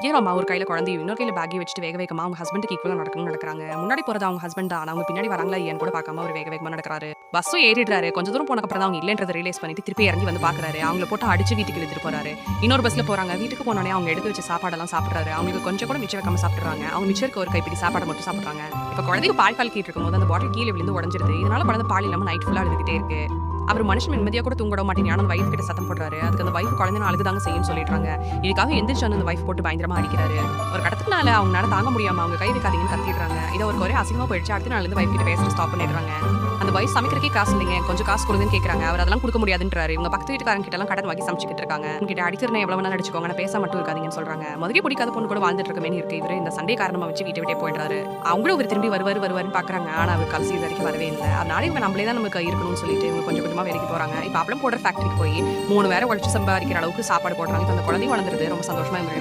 ஏன் அம்மா ஒரு கையில குழந்தையும் இன்னொரு கையில பேக்கி வச்சுட்டு வேக வேகமா அவங்க ஹஸ்பண்டுக்கு ஈக்குவலா நடக்கிறாங்க. முன்னாடி போறது அவங்க ஹஸ்பண்ட் தான். அவங்க பின்னாடி வராங்களா ஏன்னு கூட பார்க்காம ஒரு வேக வேகமா நடக்கிறாரு. பஸ்ஸும் ஏறிடுறாரு. கொஞ்சம் தூரம் போனக்கு அப்புறம் தான் அவங்க இல்லன்றதை ரியலைஸ் பண்ணிட்டு திருப்பி இறங்கி வந்து பாக்குறாரு. அவங்கள போட்டு அடிச்சு வீட்டுக்கு இழுத்துட்டு போறாரு. இன்னொரு பஸ்ல போறாங்க. வீட்டுக்கு போனோடனே அவங்க எடுத்து வச்ச சாப்பாடெல்லாம் சாப்பிடுறாரு. அவங்களுக்கு கொஞ்சம் கூட மிச்சம் வைக்காம சாப்பிடுறாங்க. அவங்க மிச்சருக்கு ஒரு கைப்பிடி சாப்பாடு மட்டும் சாப்பிடுறாங்க. இப்ப குழந்தைக்கு பால் கீட்டு இருக்கும்போது அந்த பாட்டில் கீழே விழுந்து உடஞ்சிருது. இதனால குழந்தை பால் இல்லாம நைட் ஃபுல்லா அழுதுகிட்டே இருக்கு. அவர் மனுஷன் நிம்மதியா கூட தூங்க விட மாட்டேங்க. அந்த வைஃப் கிட்ட சத்தம் போடுறாரு. அதுக்கு அந்த வைஃப் குழந்தை அழுதுதாங்க செய்யும் சொல்லிடுறாங்க. இதுக்காக எந்திரிச்சு அந்த வைஃப் போட்டு பயங்கரமா அடிக்கிறாரு. ஒரு கடத்துனால அவங்களால தாங்க முடியாம அவங்க கை வைக்காதீங்கன்னு கத்திடுறாங்க. இதை ஒரு ஒரே அசிங்கமா போயிடுச்சு. அடுத்த நாள் இருந்து வைஃப் கிட்ட பேசுறது ஸ்டாப் பண்ணிடுறாங்க. அந்த வைஃப் சமைக்கிறக்கே காசு இல்லைங்க, கொஞ்சம் காசு கொடுங்கன்னு கேட்கறாங்க. அவர் அதெல்லாம் கொடுக்க முடியாதுன்றாரு. இவங்க பக்கத்து வீட்டுக்காரங்க கிட்ட எல்லாம் கடன் வாங்கி சமைச்சிட்டு இருக்காங்க. உங்ககிட்ட அடிக்கிறேன் எவ்வளவு வேணா அடிச்சுக்கோங்க, நான் பேச மட்டும் இருக்காதீங்கன்னு சொல்றாங்க. முதலே பிடிக்காத பொண்ணு கூட வாழ்ந்துட்டு இருக்க மாதிரி இருக்கு. இவரு இந்த சண்டே காரணமா வச்சு வீட்டை விட்டே போயிடுறாரு. அவங்களும் இவர் திரும்பி வருவாருன்னு பாக்குறாங்க. ஆனா அவர் கடைசி வரைக்கும் வரவே இல்லை. அதனால இவங்க நம்மளே தான் நமக்கு இருக்கணும்னு சொல்லிட்டு இவங்க கொஞ்சம் கொஞ்சமா வேலைக்கு போறாங்க. இப்ப அப்பளம் போடுற ஃபேக்டரிக்கு போய் 3 வேளை உழைச்சு சம்பாதிக்கிற அளவுக்கு சாப்பாடு போடுறாங்க. இப்ப அந்த குழந்தை வளர்ந்துருது. ரொம்ப சந்தோஷமா இவங்க